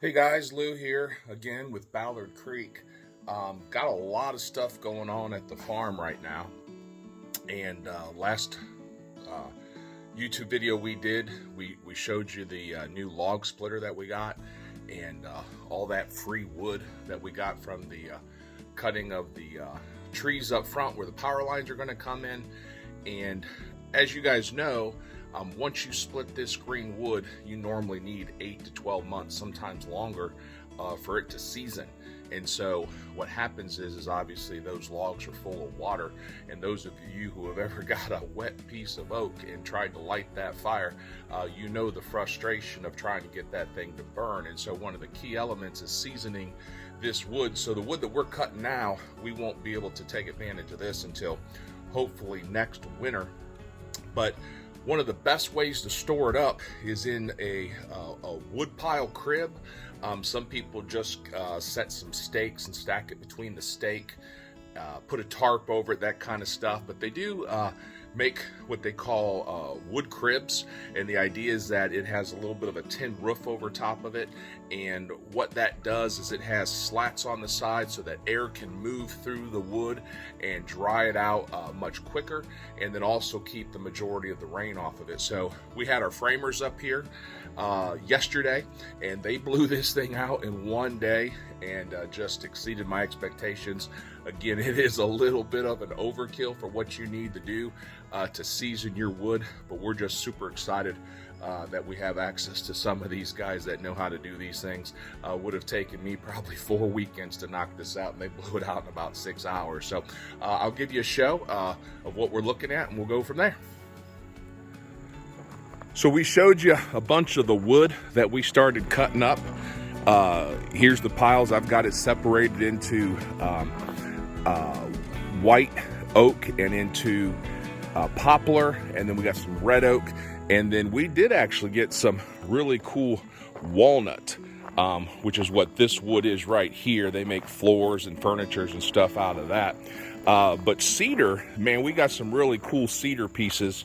Hey guys, Lou here again with Ballard Creek. Got a lot of stuff going on at the farm right now, and last YouTube video we did, we showed you the new log splitter that we got, and all that free wood that we got from the cutting of the trees up front where the power lines are going to come in. And as you guys know, once you split this green wood, you normally need 8 to 12 months, sometimes longer, for it to season. And so what happens is obviously those logs are full of water, and those of you who have ever got a wet piece of oak and tried to light that fire, you know the frustration of trying to get that thing to burn. And so one of the key elements is seasoning this wood. So the wood that we're cutting now, we won't be able to take advantage of this until hopefully next winter. But one of the best ways to store it up is in a wood pile crib. Some people just set some stakes and stack it between the stake, put a tarp over it, that kind of stuff. But they do make what they call wood cribs, and the idea is that it has a little bit of a tin roof over top of it, and what that does is it has slats on the side so that air can move through the wood and dry it out much quicker, and then also keep the majority of the rain off of it. So we had our framers up here yesterday, and they blew this thing out in one day and just exceeded my expectations. Again, it is a little bit of an overkill for what you need to do to season your wood, but we're just super excited that we have access to some of these guys that know how to do these things. Would have taken me probably 4 weekends to knock this out, and they blew it out in about 6 hours. So I'll give you a show of what we're looking at, and we'll go from there. So we showed you a bunch of the wood that we started cutting up. Here's the piles. I've got it separated into white oak and into poplar, and then we got some red oak, and then we did actually get some really cool walnut, which is what this wood is right here. They make floors and furnitures and stuff out of that. But cedar, man, we got some really cool cedar pieces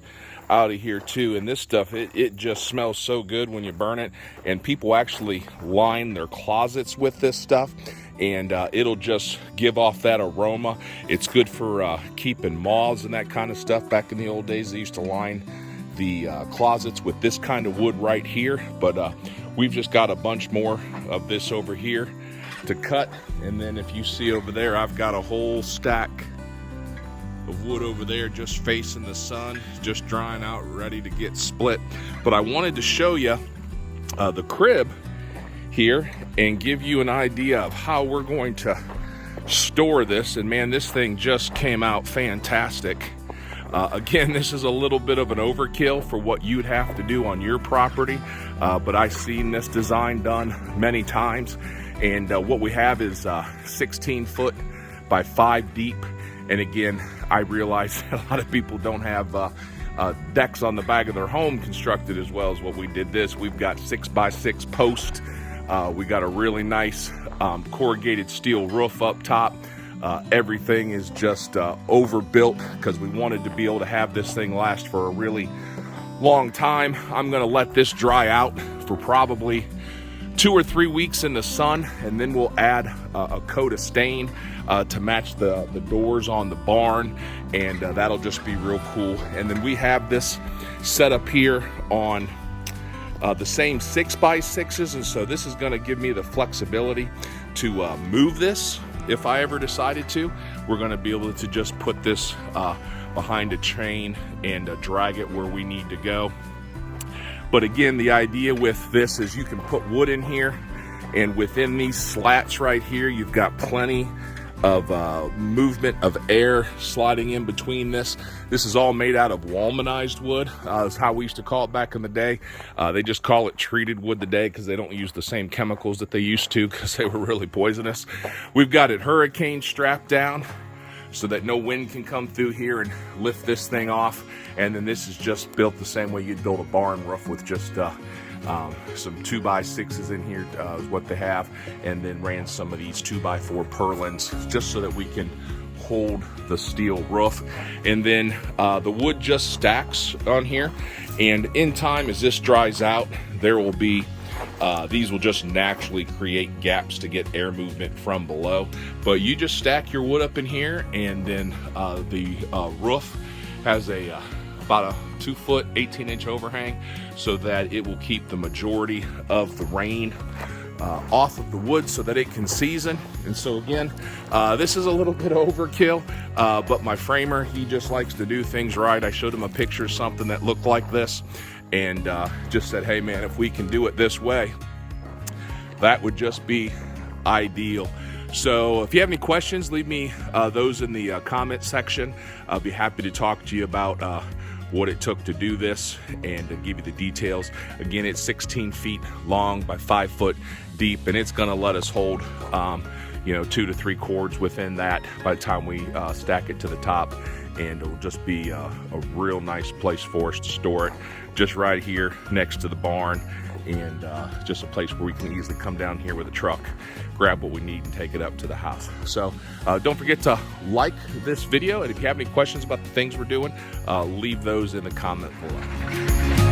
out of here too, and this stuff, it just smells so good when you burn it, and people actually line their closets with this stuff, and it'll just give off that aroma. It's good for keeping moths and that kind of stuff. Back in the old days, they used to line the closets with this kind of wood right here, but we've just got a bunch more of this over here to cut. And then if you see over there, I've got a whole stack of wood over there just facing the sun, just drying out, ready to get split. But I wanted to show you the crib here and give you an idea of how we're going to store this. And man, this thing just came out fantastic. Again, this is a little bit of an overkill for what you'd have to do on your property, but I've seen this design done many times. And what we have is 16 foot by 5 deep. And again, I realize that a lot of people don't have decks on the back of their home constructed as well as what we did this. We've got 6x6 posts. We got a really nice corrugated steel roof up top. Everything is just overbuilt because we wanted to be able to have this thing last for a really long time. I'm going to let this dry out for probably 2 or 3 weeks in the sun, and then we'll add a coat of stain to match the doors on the barn, and that'll just be real cool. And then we have this set up here on the same 6x6s, and so this is going to give me the flexibility to move this if I ever decided to. We're going to be able to just put this behind a chain and drag it where we need to go. But again, the idea with this is you can put wood in here, and within these slats right here, you've got plenty of movement of air sliding in between this. This is all made out of walmanized wood. That's how we used to call it back in the day. They just call it treated wood today because they don't use the same chemicals that they used to, because they were really poisonous. We've got it hurricane strapped down so that no wind can come through here and lift this thing off. And then this is just built the same way you'd build a barn roof, with just some 2x6s in here is what they have, and then ran some of these 2x4 purlins just so that we can hold the steel roof. And then the wood just stacks on here, and in time, as this dries out, there will be these will just naturally create gaps to get air movement from below. But you just stack your wood up in here, and then the roof has about a 2 foot 18-inch overhang, so that it will keep the majority of the rain off of the wood so that it can season. And so again, this is a little bit overkill, but my framer, he just likes to do things right. I showed him a picture of something that looked like this, and just said, hey man, if we can do it this way, that would just be ideal. So if you have any questions, leave me those in the comment section. I'll be happy to talk to you about what it took to do this and to give you the details. Again, it's 16 feet long by 5 foot deep, and it's gonna let us hold 2 to 3 cords within that by the time we stack it to the top. And it'll just be a real nice place for us to store it, just right here next to the barn, and just a place where we can easily come down here with a truck, grab what we need, and take it up to the house. So don't forget to like this video, and if you have any questions about the things we're doing, leave those in the comment below.